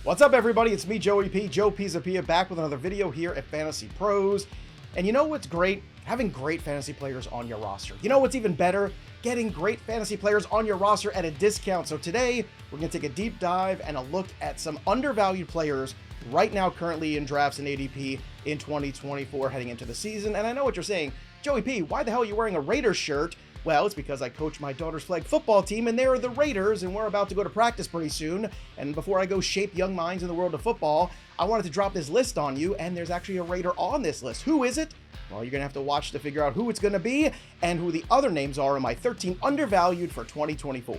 What's up, everybody? It's me, Joey P, Joe Pisapia, back with another video here at Fantasy Pros. And you know what's great? Having great fantasy players on your roster. You know what's even better? Getting great fantasy players on your roster at a discount. So today, we're going to take a deep dive and a look at some undervalued players right now currently in drafts and ADP in 2024 heading into the season. And I know what you're saying. Joey P, why the hell are you wearing a Raiders shirt? Well, it's because I coach my daughter's flag football team, and they're the Raiders, and we're about to go to practice pretty soon. And before I go shape young minds in the world of football, I wanted to drop this list on you, and there's actually a Raider on this list. Who is it? Well, you're going to have to watch to figure out who it's going to be and who the other names are in my 13 undervalued for 2024.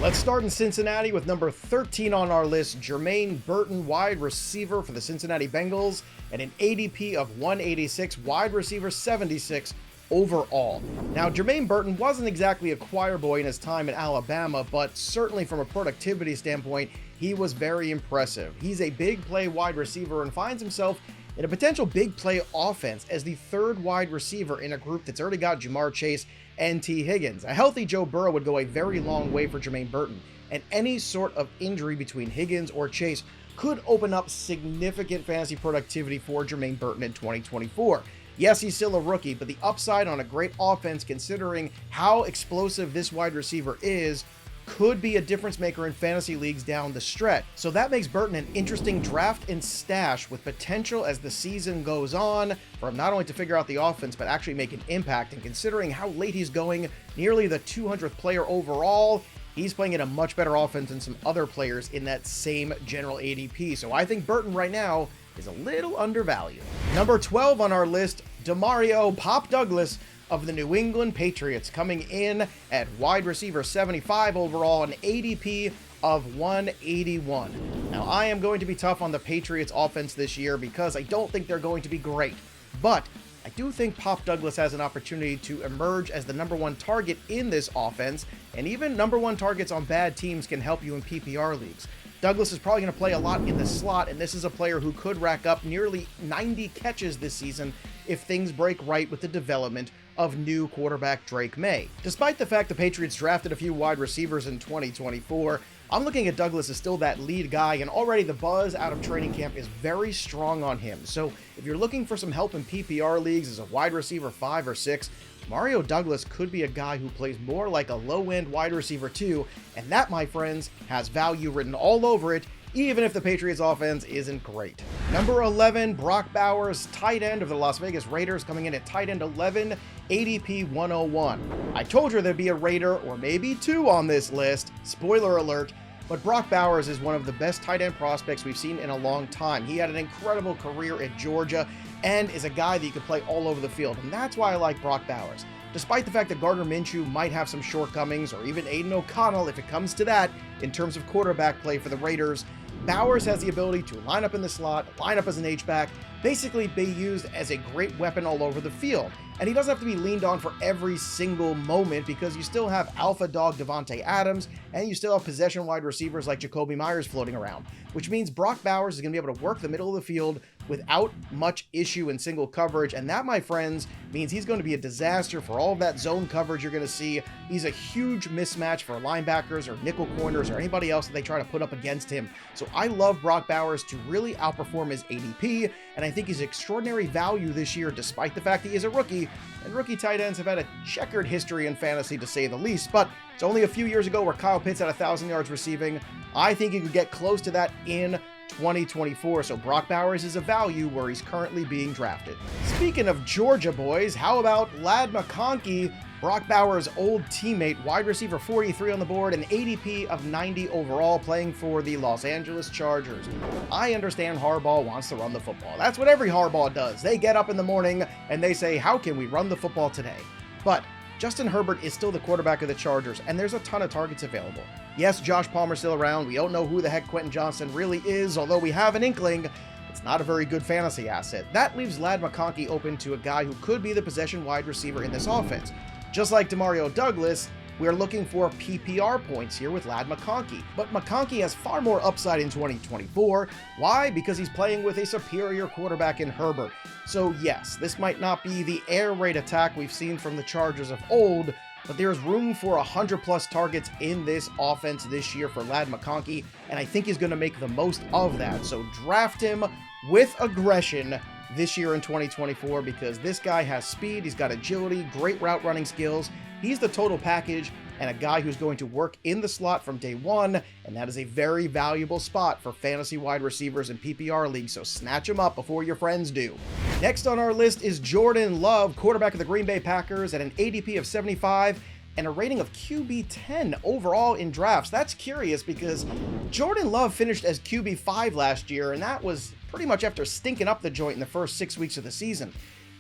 Let's start in Cincinnati with number 13 on our list, Jermaine Burton, wide receiver for the Cincinnati Bengals, and an ADP of 186, wide receiver 76 overall. Now, Jermaine Burton wasn't exactly a choir boy in his time in Alabama, but certainly from a productivity standpoint, he was very impressive. He's a big play wide receiver and finds himself in a potential big play offense as the third wide receiver in a group that's already got Jamar Chase and T. Higgins. A healthy Joe Burrow would go a very long way for Jermaine Burton, and any sort of injury between Higgins or Chase could open up significant fantasy productivity for Jermaine Burton in 2024. Yes, he's still a rookie, but the upside on a great offense, considering how explosive this wide receiver is, could be a difference maker in fantasy leagues down the stretch. So that makes Burton an interesting draft and stash with potential as the season goes on for him not only to figure out the offense, but actually make an impact. And considering how late he's going, nearly the 200th player overall, he's playing in a much better offense than some other players in that same general ADP. So I think Burton right now is a little undervalued. Number 12 on our list, Demario Douglas of the New England Patriots, coming in at wide receiver 75 overall, an ADP of 181. Now, I am going to be tough on the Patriots offense this year because I don't think they're going to be great, but I do think Douglas has an opportunity to emerge as the number one target in this offense, and even number one targets on bad teams can help you in PPR leagues. Douglas is probably going to play a lot in the slot, and this is a player who could rack up nearly 90 catches this season if things break right with the development of new quarterback Drake May. Despite the fact the Patriots drafted a few wide receivers in 2024, I'm looking at Douglas as still that lead guy, and already the buzz out of training camp is very strong on him. So if you're looking for some help in PPR leagues as a wide receiver 5 or 6, Demario Douglas could be a guy who plays more like a low-end wide receiver 2, and that, my friends, has value written all over it, even if the Patriots offense isn't great. Number 11, Brock Bowers, tight end of the Las Vegas Raiders, coming in at tight end 11, ADP 101. I told you there'd be a Raider or maybe two on this list, spoiler alert, but Brock Bowers is one of the best tight end prospects we've seen in a long time. He had an incredible career at Georgia and is a guy that you can play all over the field, and that's why I like Brock Bowers. Despite the fact that Gardner Minshew might have some shortcomings, or even Aiden O'Connell if it comes to that in terms of quarterback play for the Raiders, Bowers has the ability to line up in the slot, line up as an H-back, basically be used as a great weapon all over the field. And he doesn't have to be leaned on for every single moment because you still have alpha dog Devontae Adams and you still have possession wide receivers like Jacoby Myers floating around, which means Brock Bowers is going to be able to work the middle of the field without much issue in single coverage. And that, my friends, means he's going to be a disaster for all of that zone coverage you're going to see. He's a huge mismatch for linebackers or nickel corners or anybody else that they try to put up against him. So I love Brock Bowers to really outperform his ADP, and I think he's extraordinary value this year despite the fact he is a rookie, and rookie tight ends have had a checkered history in fantasy to say the least, but it's only a few years ago where Kyle Pitts had 1,000 yards receiving. I think he could get close to that in 2024, so Brock Bowers is a value where he's currently being drafted. Speaking of Georgia boys, how about Lad McConkey, Brock Bowers' old teammate, wide receiver 43 on the board, an ADP of 90 overall, playing for the Los Angeles Chargers. I understand Harbaugh wants to run the football. That's what every Harbaugh does. They get up in the morning and they say, how can we run the football today? But Justin Herbert is still the quarterback of the Chargers, and there's a ton of targets available. Yes, Josh Palmer's still around. We don't know who the heck Quentin Johnson really is, although we have an inkling. It's not a very good fantasy asset. That leaves Lad McConkey open to a guy who could be the possession wide receiver in this offense. Just like Demario Douglas, we're looking for PPR points here with Lad McConkey. But McConkey has far more upside in 2024. Why? Because he's playing with a superior quarterback in Herbert. So yes, this might not be the air raid attack we've seen from the Chargers of old, but there's room for 100+ targets in this offense this year for Lad McConkey, and I think he's going to make the most of that. So draft him with aggression this year in 2024, because this guy has speed, he's got agility, great route running skills. He's the total package and a guy who's going to work in the slot from day one, and that is a very valuable spot for fantasy wide receivers in PPR leagues, so snatch him up before your friends do. Next on our list is Jordan Love, quarterback of the Green Bay Packers, at an ADP of 75 and a rating of QB 10 overall in drafts. That's curious because Jordan Love finished as QB 5 last year, and that was pretty much after stinking up the joint in the first 6 weeks of the season.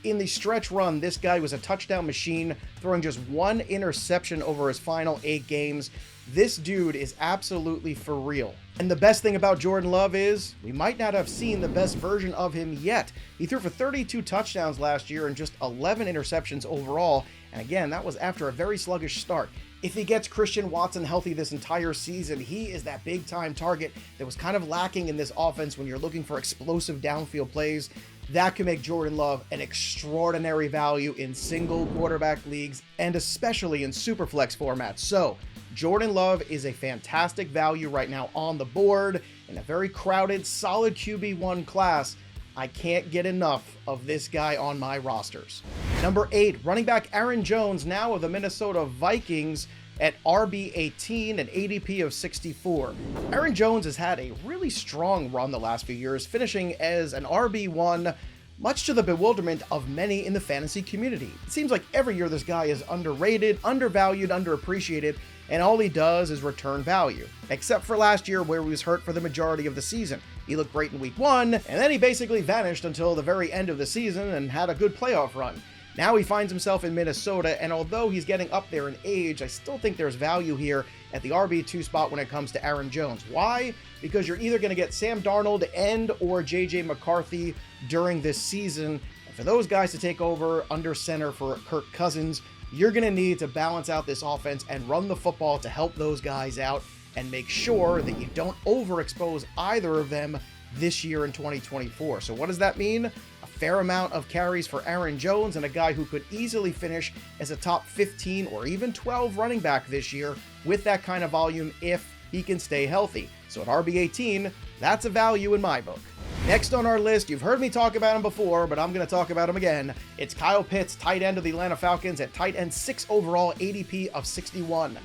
In the stretch run, this guy was a touchdown machine, throwing just 1 interception over his final 8 games. This dude is absolutely for real. And the best thing about Jordan Love is we might not have seen the best version of him yet. He threw for 32 touchdowns last year and just 11 interceptions overall. And again, that was after a very sluggish start. If he gets Christian Watson healthy this entire season, he is that big-time target that was kind of lacking in this offense when you're looking for explosive downfield plays. That could make Jordan Love an extraordinary value in single quarterback leagues and especially in superflex formats. So Jordan Love is a fantastic value right now on the board in a very crowded, solid QB1 class. I can't get enough of this guy on my rosters. Number 8, running back Aaron Jones, now of the Minnesota Vikings, at RB18, an ADP of 64. Aaron Jones has had a really strong run the last few years, finishing as an RB1, much to the bewilderment of many in the fantasy community. It seems like every year this guy is underrated, undervalued, underappreciated, and all he does is return value. Except for last year where he was hurt for the majority of the season. He looked great in week 1, and then he basically vanished until the very end of the season and had a good playoff run. Now he finds himself in Minnesota, and although he's getting up there in age, I still think there's value here at the RB2 spot when it comes to Aaron Jones. Why? Because you're either going to get Sam Darnold and or JJ McCarthy during this season. And for those guys to take over under center for Kirk Cousins, you're going to need to balance out this offense and run the football to help those guys out and make sure that you don't overexpose either of them this year in 2024. So what does that mean? A fair amount of carries for Aaron Jones and a guy who could easily finish as a top 15 or even 12 running back this year with that kind of volume if he can stay healthy. So at RB18, that's a value in my book. Next on our list, you've heard me talk about him before, but I'm going to talk about him again. It's Kyle Pitts, tight end of the Atlanta Falcons, at tight end 6 overall, ADP of 61.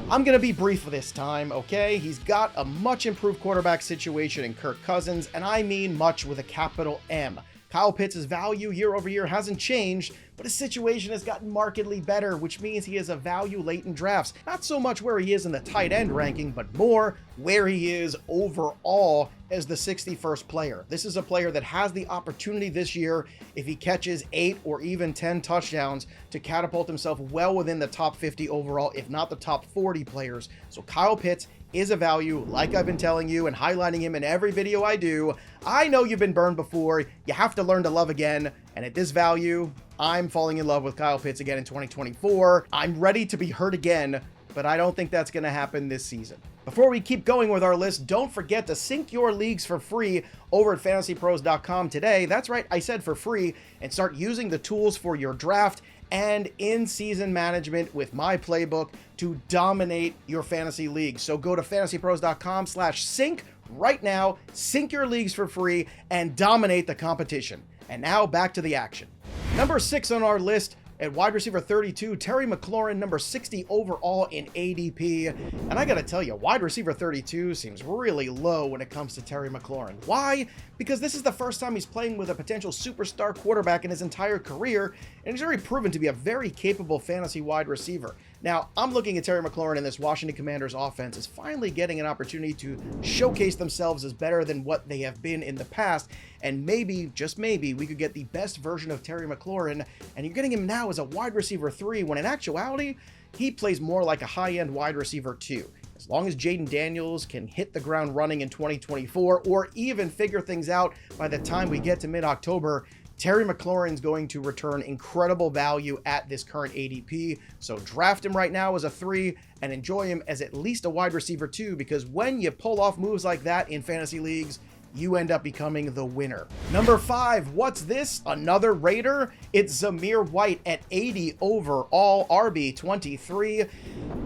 I'm going to be brief this time, okay? He's got a much improved quarterback situation in Kirk Cousins, and I mean much with a capital M. Kyle Pitts' value year over year hasn't changed, but his situation has gotten markedly better, which means he is a value late in drafts. Not so much where he is in the tight end ranking, but more where he is overall as the 61st player. This is a player that has the opportunity this year, if he catches 8 or even 10 touchdowns, to catapult himself well within the top 50 overall, if not the top 40 players. So Kyle Pitts is a value, like I've been telling you and highlighting him in every video I do. I know you've been burned before. You have to learn to love again. And at this value, I'm falling in love with Kyle Pitts again in 2024. I'm ready to be hurt again, but I don't think that's going to happen this season. Before we keep going with our list, don't forget to sync your leagues for free over at FantasyPros.com today. That's right, I said for free, and start using the tools for your draft and in-season management with my playbook to dominate your fantasy league. So go to FantasyPros.com/sync right now, sync your leagues for free, and dominate the competition. And now back to the action. Number 6 on our list, at wide receiver 32, Terry McLaurin, number 60 overall in ADP. And I gotta tell you, wide receiver 32 seems really low when it comes to Terry McLaurin. Why? Because this is the first time he's playing with a potential superstar quarterback in his entire career, and he's already proven to be a very capable fantasy wide receiver. Now, I'm looking at Terry McLaurin and this Washington Commanders offense is finally getting an opportunity to showcase themselves as better than what they have been in the past, and maybe, just maybe, we could get the best version of Terry McLaurin, and you're getting him now as a wide receiver 3, when in actuality, he plays more like a high-end wide receiver 2. As long as Jaden Daniels can hit the ground running in 2024, or even figure things out by the time we get to mid-October, Terry McLaurin's going to return incredible value at this current ADP. So draft him right now as a 3 and enjoy him as at least a wide receiver 2, because when you pull off moves like that in fantasy leagues, you end up becoming the winner. Number 5, what's this? Another Raider? It's Zamir White at 80 overall, RB23.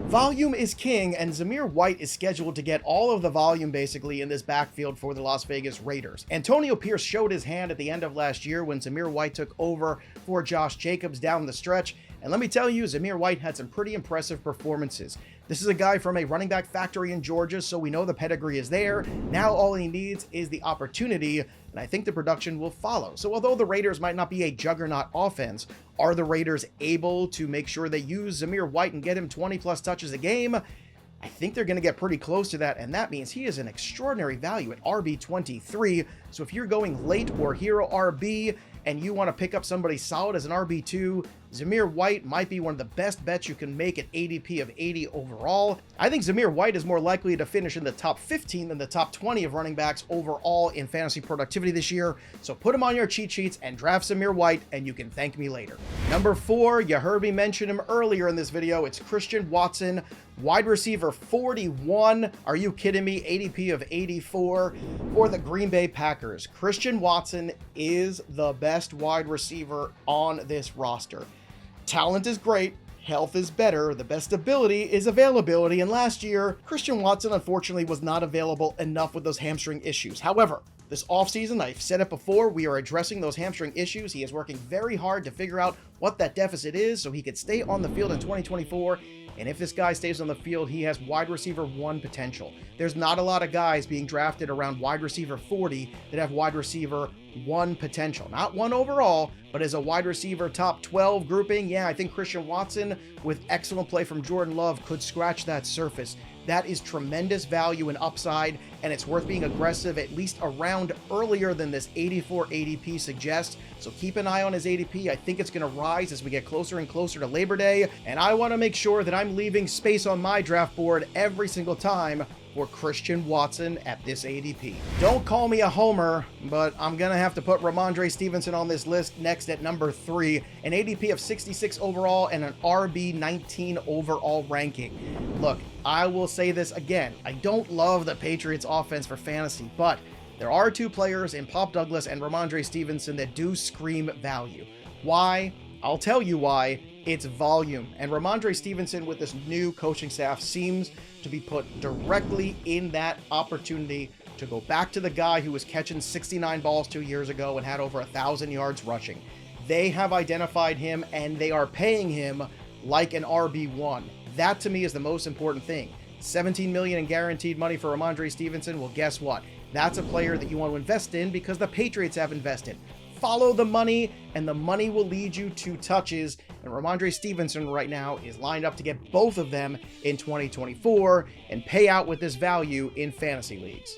Volume is king, and Zamir White is scheduled to get all of the volume basically in this backfield for the Las Vegas Raiders. Antonio Pierce showed his hand at the end of last year when Zamir White took over for Josh Jacobs down the stretch, and let me tell you, Zamir White had some pretty impressive performances. This is a guy from a running back factory in Georgia, so we know the pedigree is there. Now all he needs is the opportunity, and I think the production will follow. So although the Raiders might not be a juggernaut offense, are the Raiders able to make sure they use Zamir White and get him 20 plus touches a game? I think they're going to get pretty close to that, and that means he is an extraordinary value at RB23. So if you're going late or hero RB and you want to pick up somebody solid as an RB2, Zamir White might be one of the best bets you can make at ADP of 80 overall. I think Zamir White is more likely to finish in the top 15 than the top 20 of running backs overall in fantasy productivity this year. So put him on your cheat sheets and draft Zamir White, and you can thank me later. Number 4, you heard me mention him earlier in this video. It's Christian Watson, wide receiver 41. Are you kidding me? ADP of 84 for the Green Bay Packers. Christian Watson is the best wide receiver on this roster. Talent is great, health is better, the best ability is availability, and last year, Christian Watson unfortunately was not available enough with those hamstring issues. However, this offseason, I've said it before, we are addressing those hamstring issues. He is working very hard to figure out what that deficit is so he could stay on the field in 2024. And if this guy stays on the field, he has wide receiver 1 potential. There's not a lot of guys being drafted around wide receiver 40 that have wide receiver 1 potential. Not 1 overall, but as a wide receiver top 12 grouping, yeah, I think Christian Watson, with excellent play from Jordan Love, could scratch that surface. That is tremendous value and upside, and it's worth being aggressive at least around earlier than this 84 ADP suggests. So keep an eye on his ADP. I think it's going to rise as we get closer and closer to Labor Day, and I want to make sure that I'm leaving space on my draft board every single time for Christian Watson at this ADP. Don't call me a homer, but I'm going to have to put Rhamondre Stevenson on this list next at number 3, an ADP of 66 overall and an RB 19 overall ranking. Look, I will say this again, I don't love the Patriots offense for fantasy, but there are 2 players in Pop Douglas and Rhamondre Stevenson that do scream value. Why? I'll tell you why. It's volume. And Rhamondre Stevenson with this new coaching staff seems to be put directly in that opportunity to go back to the guy who was catching 69 balls 2 years ago and had over 1,000 yards rushing. They have identified him and they are paying him like an RB1. That to me is the most important thing. $17 million in guaranteed money for Rhamondre Stevenson. Well, guess what? That's a player that you want to invest in because the Patriots have invested. Follow the money, and the money will lead you to touches. And Rhamondre Stevenson right now is lined up to get both of them in 2024 and pay out with this value in fantasy leagues.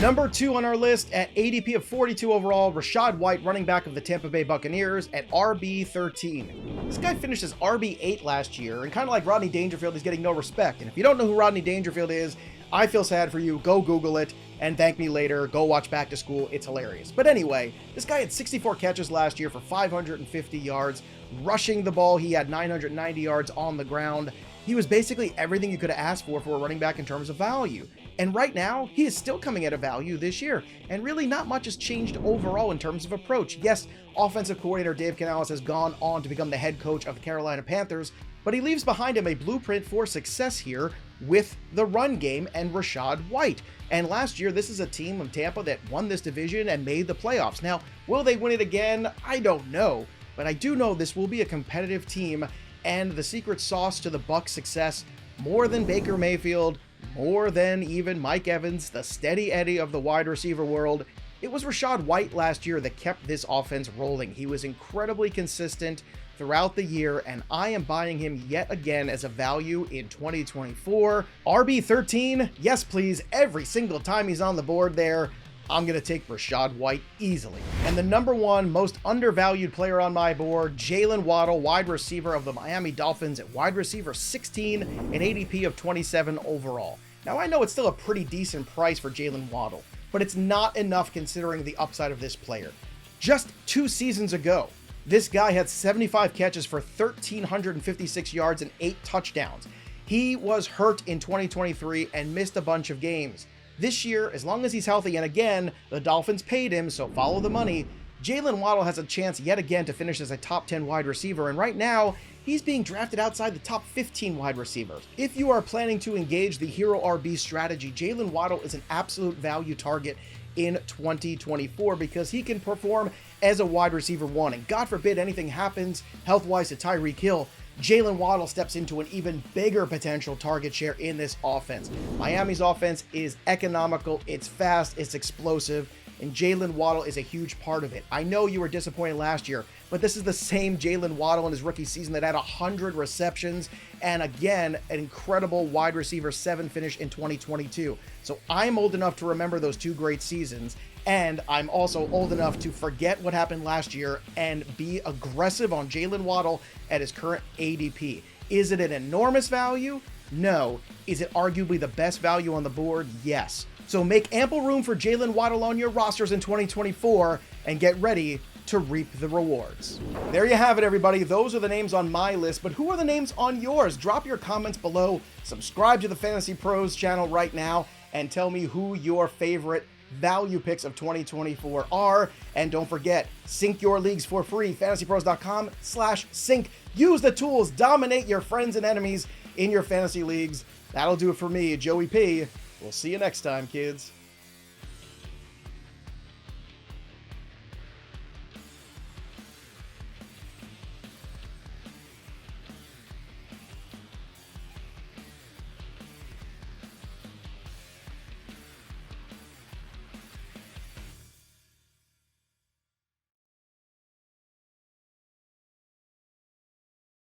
Number 2 on our list at ADP of 42 overall, Rachaad White, running back of the Tampa Bay Buccaneers at RB13. This guy finished as RB8 last year, and kind of like Rodney Dangerfield, he's getting no respect. And if you don't know who Rodney Dangerfield is, I feel sad for you. Go Google it and thank me later. Go watch Back to School. It's hilarious. But anyway, this guy had 64 catches last year for 550 yards. Rushing the ball, he had 990 yards on the ground. He was basically everything you could have asked for a running back in terms of value. And right now, he is still coming at a value this year. And really not much has changed overall in terms of approach. Yes, offensive coordinator Dave Canales has gone on to become the head coach of the Carolina Panthers, but he leaves behind him a blueprint for success here with the run game and Rachaad White. And last year, this is a team of Tampa that won this division and made the playoffs. Now, will they win it again? I don't know, but I do know this will be a competitive team, and the secret sauce to the Bucs' success, more than Baker Mayfield, more than even Mike Evans, the steady Eddie of the wide receiver world, it was Rachaad White last year that kept this offense rolling. He was incredibly consistent throughout the year, and I am buying him yet again as a value in 2024. RB13, yes please, every single time he's on the board there, I'm going to take Rachaad White easily. And the number 1 most undervalued player on my board, Jaylen Waddle, wide receiver of the Miami Dolphins at wide receiver 16, an ADP of 27 overall. Now I know it's still a pretty decent price for Jaylen Waddle, but it's not enough considering the upside of this player. Just 2 seasons ago, this guy had 75 catches for 1,356 yards and 8 touchdowns. He was hurt in 2023 and missed a bunch of games. This year, as long as he's healthy, and again, the Dolphins paid him, so follow the money, Jaylen Waddle has a chance yet again to finish as a top 10 wide receiver, and right now, he's being drafted outside the top 15 wide receivers. If you are planning to engage the Hero RB strategy, Jaylen Waddle is an absolute value target in 2024 because he can perform as a wide receiver one, and God forbid anything happens health-wise to Tyreek Hill, Jaylen Waddle steps into an even bigger potential target share in this offense. Miami's offense is economical, it's fast, it's explosive, and Jaylen Waddle is a huge part of it. I know you were disappointed last year, but this is the same Jaylen Waddle in his rookie season that had 100 receptions and again, an incredible wide receiver 7 finish in 2022. So I'm old enough to remember those 2 great seasons, and I'm also old enough to forget what happened last year and be aggressive on Jaylen Waddle at his current ADP. Is it an enormous value? No. Is it arguably the best value on the board? Yes. So make ample room for Jaylen Waddle on your rosters in 2024 and get ready to reap the rewards. There you have it, everybody. Those are the names on my list, but who are the names on yours? Drop your comments below, subscribe to the Fantasy Pros channel right now, and tell me who your favorite value picks of 2024 are. And don't forget, sync your leagues for free, fantasypros.com/sync. Use the tools, dominate your friends and enemies in your fantasy leagues. That'll do it for me, Joey P. We'll see you next time, kids.